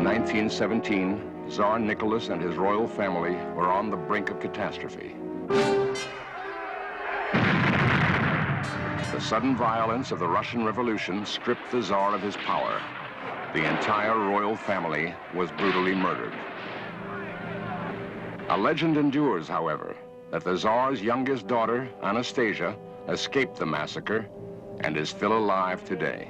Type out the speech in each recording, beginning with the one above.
In 1917, Tsar Nicholas and his royal family were on the brink of catastrophe. The sudden violence of the Russian Revolution stripped the Tsar of his power. The entire royal family was brutally murdered. A legend endures, however, that the Tsar's youngest daughter, Anastasia, escaped the massacre and is still alive today.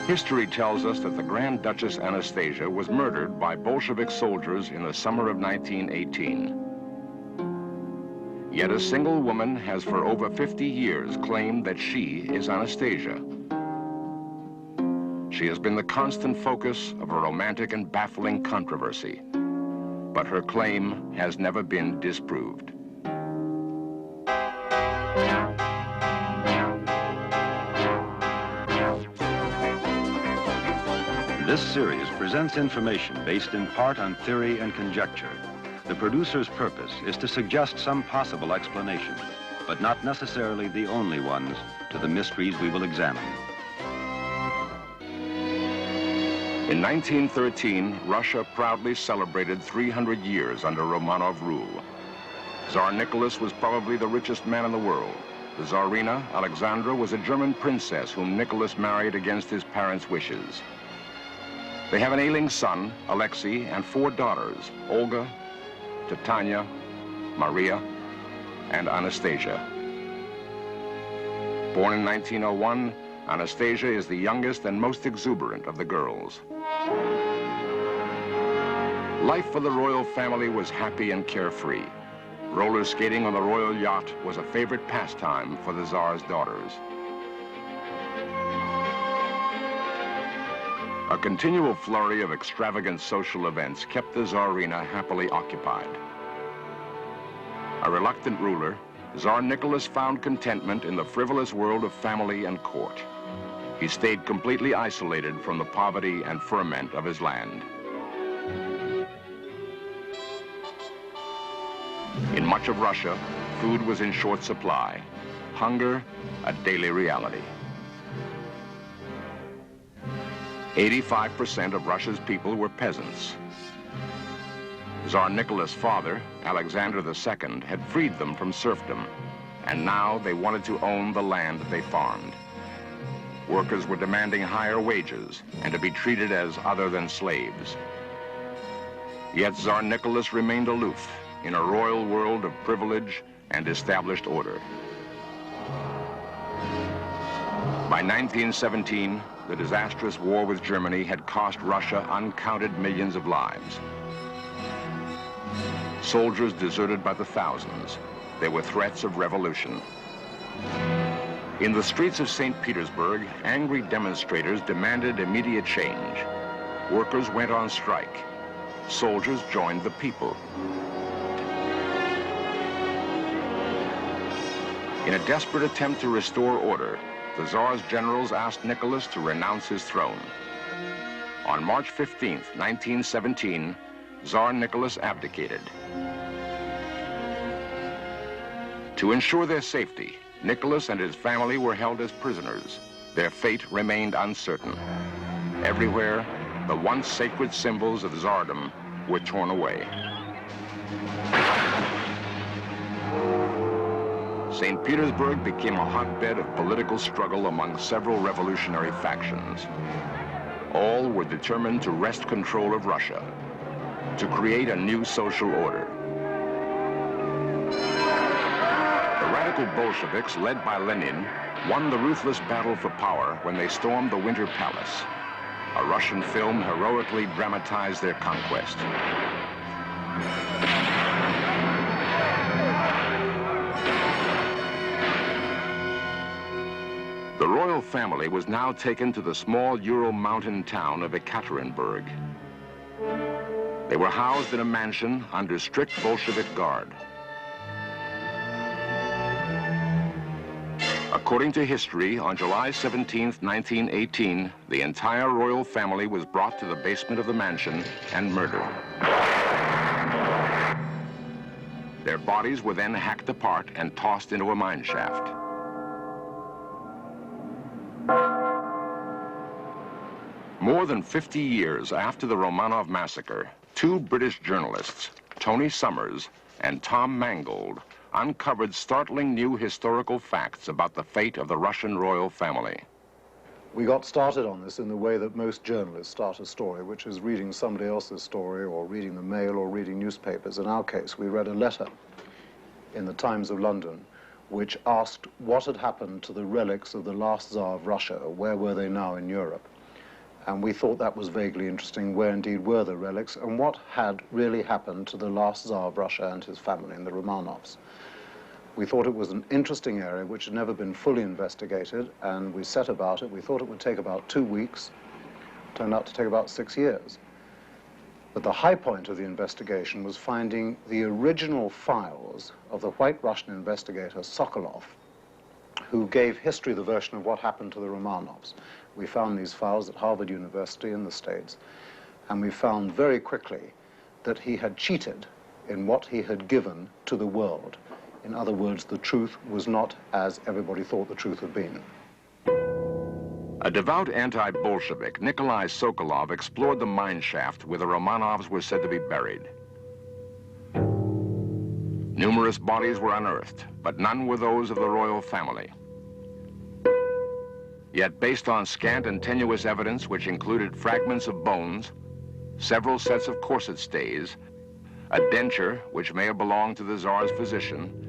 History tells us that the Grand Duchess Anastasia was murdered by Bolshevik soldiers in the summer of 1918. Yet a single woman has for over 50 years claimed that she is Anastasia. She has been the constant focus of a romantic and baffling controversy, but her claim has never been disproved. This series presents information based in part on theory and conjecture. The producer's purpose is to suggest some possible explanation, but not necessarily the only ones, to the mysteries we will examine. In 1913, Russia proudly celebrated 300 years under Romanov rule. Tsar Nicholas was probably the richest man in the world. The Tsarina, Alexandra, was a German princess whom Nicholas married against his parents' wishes. They have an ailing son, Alexei, and 4 daughters, Olga, Titania, Maria, and Anastasia. Born in 1901, Anastasia is the youngest and most exuberant of the girls. Life for the royal family was happy and carefree. Roller skating on the royal yacht was a favorite pastime for the Tsar's daughters. A continual flurry of extravagant social events kept the Tsarina happily occupied. A reluctant ruler, Tsar Nicholas found contentment in the frivolous world of family and court. He stayed completely isolated from the poverty and ferment of his land. In much of Russia, food was in short supply. Hunger, a daily reality. 85% of Russia's people were peasants. Tsar Nicholas' father, Alexander II, had freed them from serfdom, and now they wanted to own the land they farmed. Workers were demanding higher wages and to be treated as other than slaves. Yet Tsar Nicholas remained aloof in a royal world of privilege and established order. By 1917, the disastrous war with Germany had cost Russia uncounted millions of lives. Soldiers deserted by the thousands. There were threats of revolution. In the streets of St. Petersburg, angry demonstrators demanded immediate change. Workers went on strike. Soldiers joined the people. In a desperate attempt to restore order, the Tsar's generals asked Nicholas to renounce his throne. On March 15, 1917, Tsar Nicholas abdicated. To ensure their safety, Nicholas and his family were held as prisoners. Their fate remained uncertain. Everywhere, the once sacred symbols of Tsardom were torn away. St. Petersburg became a hotbed of political struggle among several revolutionary factions. All were determined to wrest control of Russia, to create a new social order. The radical Bolsheviks, led by Lenin, won the ruthless battle for power when they stormed the Winter Palace. A Russian film heroically dramatized their conquest. The royal family was now taken to the small Ural mountain town of Ekaterinburg. They were housed in a mansion under strict Bolshevik guard. According to history, on July 17, 1918, the entire royal family was brought to the basement of the mansion and murdered. Their bodies were then hacked apart and tossed into a mine shaft. More than 50 years after the Romanov massacre, two British journalists, Tony Summers and Tom Mangold, uncovered startling new historical facts about the fate of the Russian royal family. We got started on this in the way that most journalists start a story, which is reading somebody else's story or reading the Mail or reading newspapers. In our case, we read a letter in the Times of London which asked what had happened to the relics of the last Tsar of Russia. Where were they now in Europe? And we thought that was vaguely interesting, where indeed were the relics and what had really happened to the last Tsar of Russia and his family and the Romanovs. We thought it was an interesting area which had never been fully investigated, and we set about it. We thought it would take about 2 weeks. It turned out to take about 6 years. But the high point of the investigation was finding the original files of the White Russian investigator Sokolov, who gave history the version of what happened to the Romanovs. We found these files at Harvard University in the States, and we found very quickly that he had cheated in what he had given to the world. In other words, the truth was not as everybody thought the truth had been. A devout anti-Bolshevik, Nikolai Sokolov, explored the mine shaft where the Romanovs were said to be buried. Numerous bodies were unearthed, but none were those of the royal family. Yet, based on scant and tenuous evidence which included fragments of bones, several sets of corset stays, a denture which may have belonged to the Tsar's physician,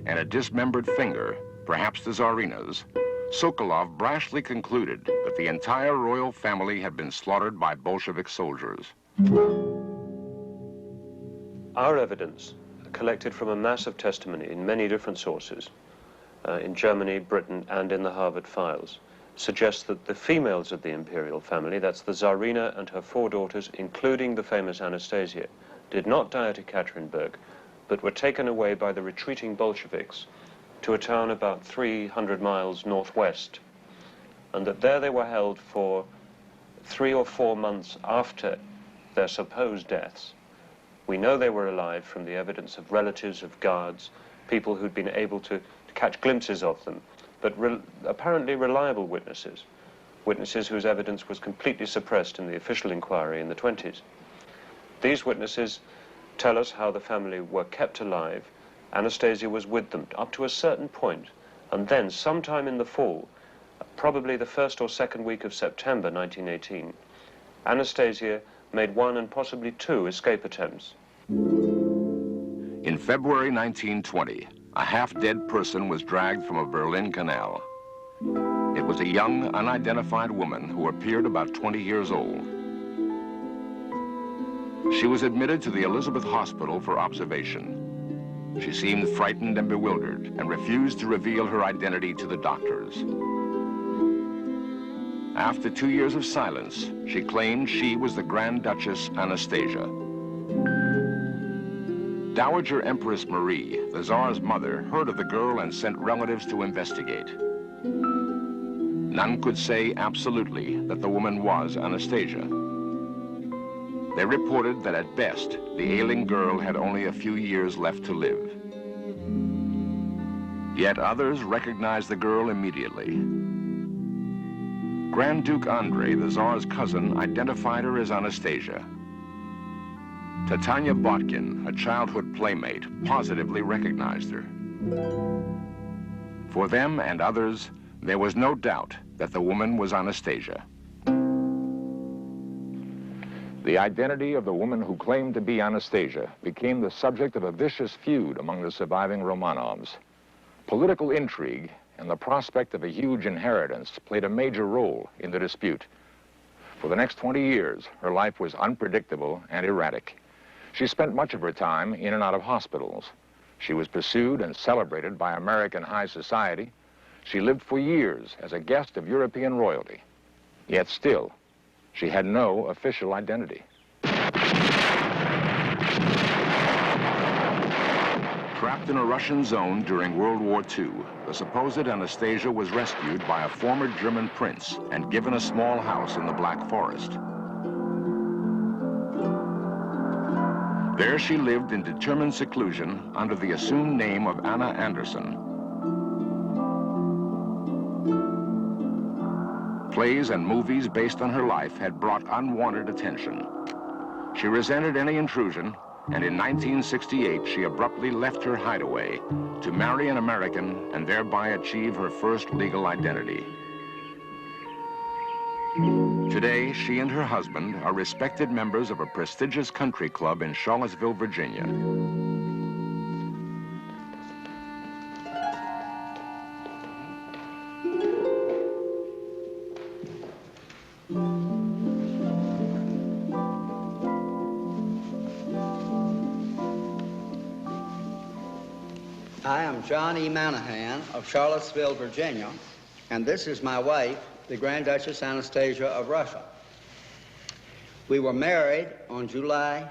and a dismembered finger, perhaps the Tsarina's, Sokolov brashly concluded that the entire royal family had been slaughtered by Bolshevik soldiers. Our evidence, collected from a mass of testimony in many different sources, in Germany, Britain, and in the Harvard files, suggests that the females of the imperial family, that's the Tsarina and her 4 daughters, including the famous Anastasia, did not die at Ekaterinburg, but were taken away by the retreating Bolsheviks to a town about 300 miles northwest, and that there they were held for 3 or 4 months after their supposed deaths. We know they were alive from the evidence of relatives, of guards, people who'd been able to catch glimpses of them, but apparently reliable witnesses, witnesses whose evidence was completely suppressed in the official inquiry in the 20s. These witnesses tell us how the family were kept alive. Anastasia was with them up to a certain point, and then sometime in the fall, probably the 1st or 2nd week of September 1918, Anastasia made 1 and possibly 2 escape attempts. In February 1920, a half-dead person was dragged from a Berlin canal. It was a young, unidentified woman who appeared about 20 years old. She was admitted to the Elizabeth Hospital for observation. She seemed frightened and bewildered and refused to reveal her identity to the doctors. After 2 years of silence, she claimed she was the Grand Duchess Anastasia. Dowager Empress Marie, the Tsar's mother, heard of the girl and sent relatives to investigate. None could say absolutely that the woman was Anastasia. They reported that at best, the ailing girl had only a few years left to live. Yet others recognized the girl immediately. Grand Duke Andrei, the Tsar's cousin, identified her as Anastasia. Titania Botkin, a childhood playmate, positively recognized her. For them and others, there was no doubt that the woman was Anastasia. The identity of the woman who claimed to be Anastasia became the subject of a vicious feud among the surviving Romanovs. Political intrigue and the prospect of a huge inheritance played a major role in the dispute. For the next 20 years, her life was unpredictable and erratic. She spent much of her time in and out of hospitals. She was pursued and celebrated by American high society. She lived for years as a guest of European royalty. Yet still, she had no official identity. Trapped in a Russian zone during World War II, the supposed Anastasia was rescued by a former German prince and given a small house in the Black Forest. There she lived in determined seclusion under the assumed name of Anna Anderson. Plays and movies based on her life had brought unwanted attention. She resented any intrusion, and in 1968 she abruptly left her hideaway to marry an American and thereby achieve her first legal identity. Today, she and her husband are respected members of a prestigious country club in Charlottesville, Virginia. I am John E. Manahan of Charlottesville, Virginia, and this is my wife, the Grand Duchess Anastasia of Russia. We were married on December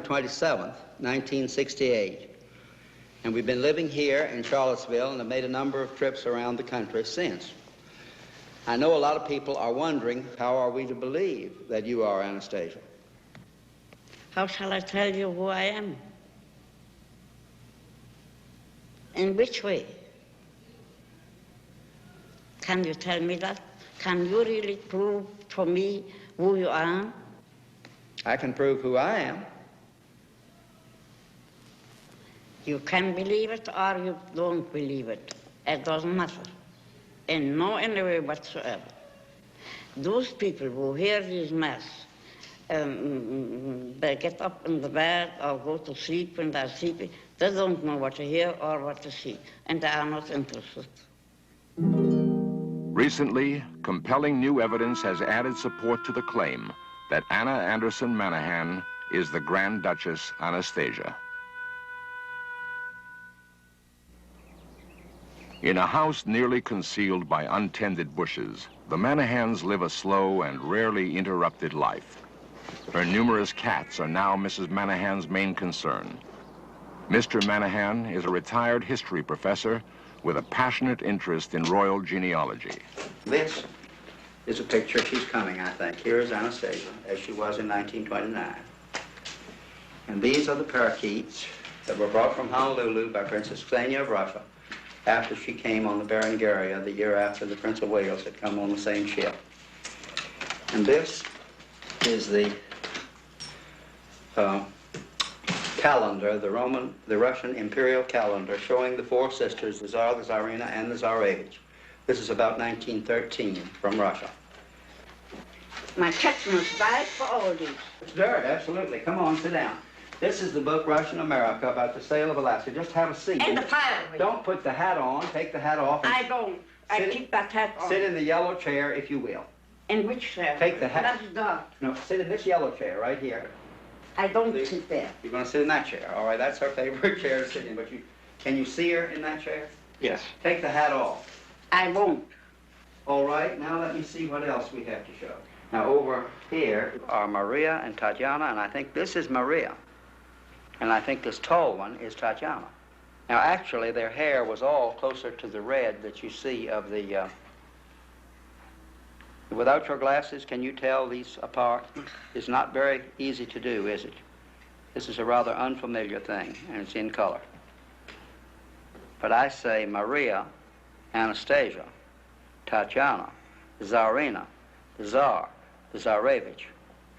27th, 1968. And we've been living here in Charlottesville and have made a number of trips around the country since. I know a lot of people are wondering, how are we to believe that you are Anastasia? How shall I tell you who I am? In which way? Can you tell me that? Can you really prove for me who you are? I can prove who I am. You can believe it or you don't believe it. It doesn't matter. In no any way whatsoever. Those people who hear this mass, they get up in the bed or go to sleep when they're sleeping. They don't know what to hear or what to see, and they are not interested. Recently, compelling new evidence has added support to the claim that Anna Anderson Manahan is the Grand Duchess Anastasia. In a house nearly concealed by untended bushes, the Manahans live a slow and rarely interrupted life. Her numerous cats are now Mrs. Manahan's main concern. Mr. Manahan is a retired history professor with a passionate interest in royal genealogy. This is a picture. She's coming, I think. Here is Anastasia, as she was in 1929. And these are the parakeets that were brought from Honolulu by Princess Xenia of Russia after she came on the Berengaria the year after the Prince of Wales had come on the same ship. And this is the calendar, the Russian imperial calendar, showing the four sisters, the Tsar, the Tsarina, and the Tsarevich. This is about 1913 from Russia. My cat must die for all these. It's dirt, absolutely. Come on, sit down. This is the book, Russian America, about the sale of Alaska. Just have a seat. And the fire. Don't put the hat on. Take the hat off. I don't. I keep that hat on. Sit in the yellow chair, if you will. In which chair? Take the hat. That's dark. No, sit in this yellow chair right here. I don't sit there. You're going to sit in that chair. All right, that's her favorite chair to sit in. But can you see her in that chair? Yes. Take the hat off. I won't. All right, now let me see what else we have to show. Now over here are Maria and Tatiana, and I think this is Maria. And I think this tall one is Tatiana. Now actually their hair was all closer to the red that you see of the... Without your glasses, can you tell these apart? It's not very easy to do, is it? This is a rather unfamiliar thing, and it's in color. But I say Maria, Anastasia, Tatiana, the Tsarina, the Tsar, the Tsarevich,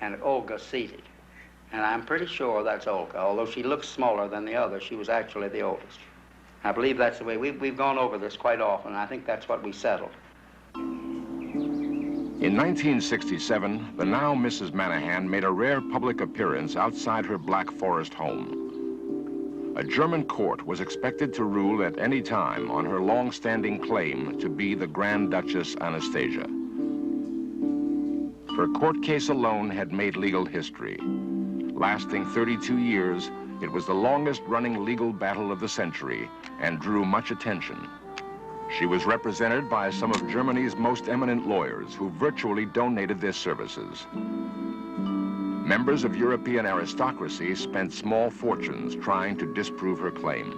and Olga seated. And I'm pretty sure that's Olga. Although she looks smaller than the others, she was actually the oldest. I believe that's the way. We've gone over this quite often, and I think that's what we settled. In 1967, the now Mrs. Manahan made a rare public appearance outside her Black Forest home. A German court was expected to rule at any time on her long-standing claim to be the Grand Duchess Anastasia. Her court case alone had made legal history. Lasting 32 years, it was the longest-running legal battle of the century and drew much attention. She was represented by some of Germany's most eminent lawyers who virtually donated their services. Members of European aristocracy spent small fortunes trying to disprove her claim.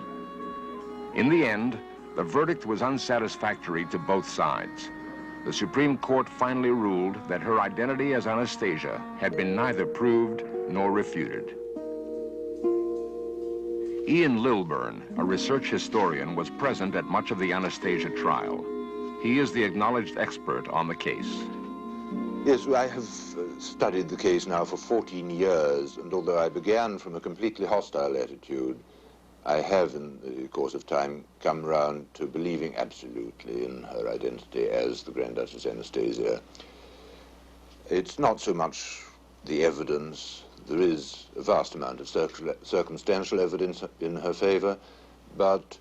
In the end, the verdict was unsatisfactory to both sides. The Supreme Court finally ruled that her identity as Anastasia had been neither proved nor refuted. Ian Lilburn, a research historian, was present at much of the Anastasia trial. He is the acknowledged expert on the case. Yes, I have studied the case now for 14 years, and although I began from a completely hostile attitude, I have, in the course of time, come round to believing absolutely in her identity as the Grand Duchess Anastasia. It's not so much the evidence. There is a vast amount of circumstantial evidence in her favor, but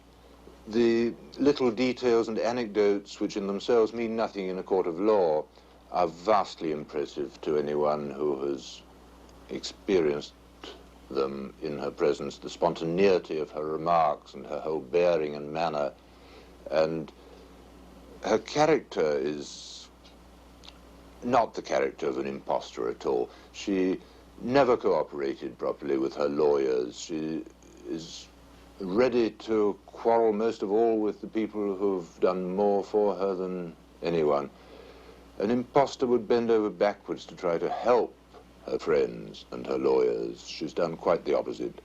the little details and anecdotes, which in themselves mean nothing in a court of law, are vastly impressive to anyone who has experienced them in her presence, the spontaneity of her remarks and her whole bearing and manner. And her character is not the character of an impostor at all. She never cooperated properly with her lawyers. She is ready to quarrel most of all with the people who've done more for her than anyone. An impostor would bend over backwards to try to help her friends and her lawyers. She's done quite the opposite.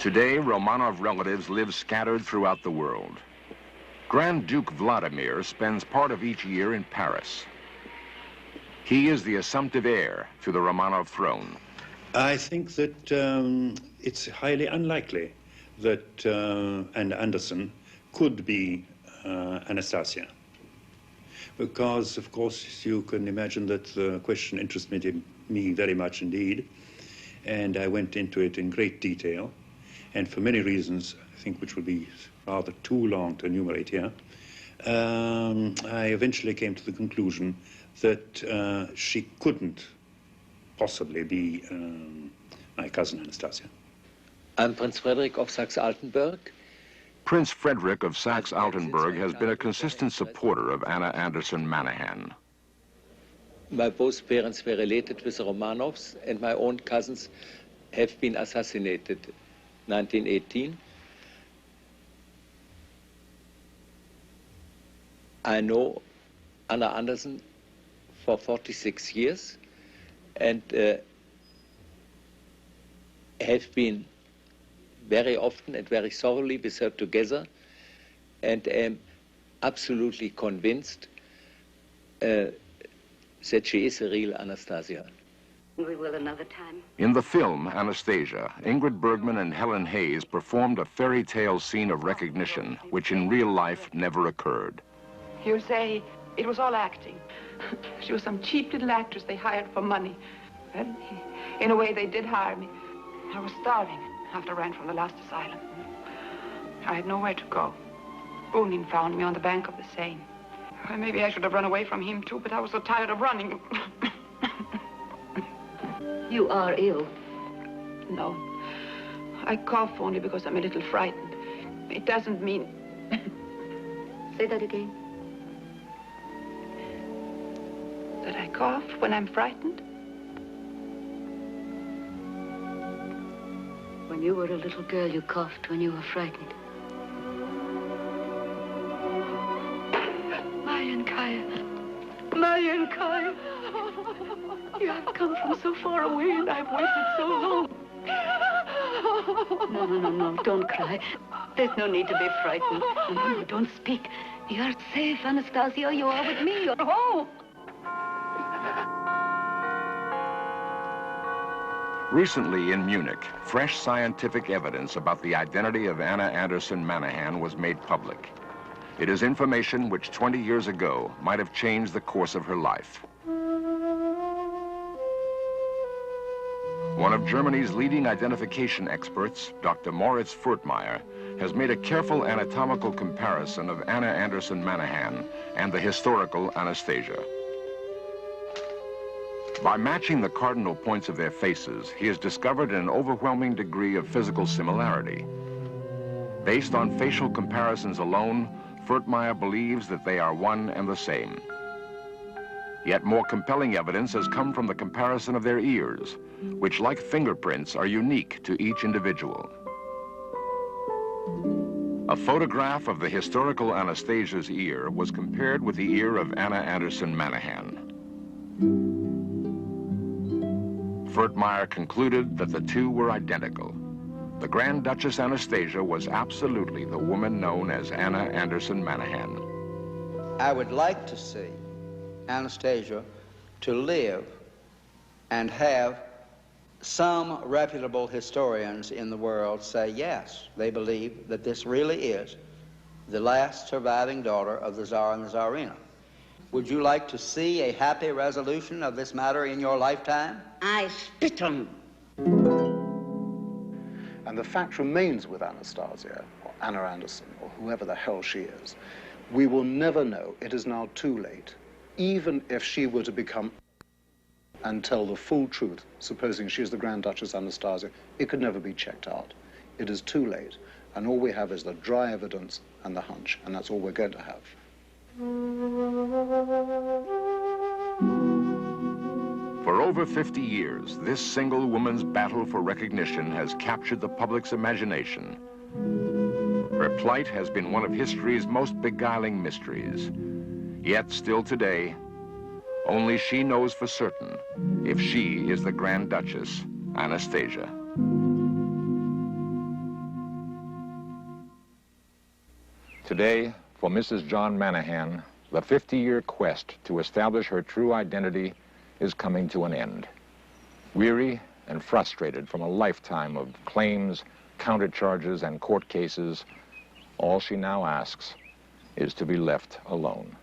Today, Romanov relatives live scattered throughout the world. Grand Duke Vladimir spends part of each year in Paris. He is the assumptive heir to the Romanov throne. I think that it's highly unlikely that Anne Anderson could be Anastasia, because, of course, you can imagine that the question interested me very much indeed, and I went into it in great detail, and for many reasons, I think, which would be rather too long to enumerate here, I eventually came to the conclusion that she couldn't possibly be my cousin Anastasia. I'm Prince Frederick of Saxe-Altenburg. Prince Frederick of Saxe-Altenburg has been a consistent supporter of Anna Anderson Manahan. My both parents were related with the Romanovs, and my own cousins have been assassinated 1918. I know Anna Anderson for 46 years and have been very often and very thoroughly with her together, and am absolutely convinced that she is a real Anastasia. We will another time. In the film Anastasia, Ingrid Bergman and Helen Hayes performed a fairy tale scene of recognition, which in real life never occurred. You say it was all acting. She was some cheap little actress they hired for money. Well, in a way, they did hire me. I was starving after I ran from the last asylum. I had nowhere to go. Bunin found me on the bank of the Seine. Well, maybe I should have run away from him, too, but I was so tired of running. You are ill. No. I cough only because I'm a little frightened. It doesn't mean... Say that again. That I cough when I'm frightened? When you were a little girl, you coughed when you were frightened. Marian Kaya. You have come from so far away and I've waited so long. No, don't cry. There's no need to be frightened. No, don't speak. You're safe, Anastasia. You are with me. You're home. Recently in Munich, fresh scientific evidence about the identity of Anna Anderson Manahan was made public. It is information which 20 years ago might have changed the course of her life. One of Germany's leading identification experts, Dr. Moritz Furtmeier, has made a careful anatomical comparison of Anna Anderson Manahan and the historical Anastasia. By matching the cardinal points of their faces, he has discovered an overwhelming degree of physical similarity. Based on facial comparisons alone, Furtmeier believes that they are one and the same. Yet more compelling evidence has come from the comparison of their ears, which, like fingerprints, are unique to each individual. A photograph of the historical Anastasia's ear was compared with the ear of Anna Anderson Manahan. Furtmeyer concluded that the two were identical. The Grand Duchess Anastasia was absolutely the woman known as Anna Anderson Manahan. I would like to see Anastasia to live and have some reputable historians in the world say, yes, they believe that this really is the last surviving daughter of the Tsar and the Tsarina. Would you like to see a happy resolution of this matter in your lifetime? I spit on them. And the fact remains with Anastasia, or Anna Anderson, or whoever the hell she is, we will never know. It is now too late. Even if she were to become and tell the full truth, supposing she is the Grand Duchess Anastasia, it could never be checked out. It is too late, and all we have is the dry evidence and the hunch, and that's all we're going to have. For over 50 years, this single woman's battle for recognition has captured the public's imagination. Her plight has been one of history's most beguiling mysteries. Yet still today, only she knows for certain if she is the Grand Duchess Anastasia. Today, for Mrs. John Manahan, the 50-year quest to establish her true identity is coming to an end. Weary and frustrated from a lifetime of claims, countercharges, and court cases, all she now asks is to be left alone.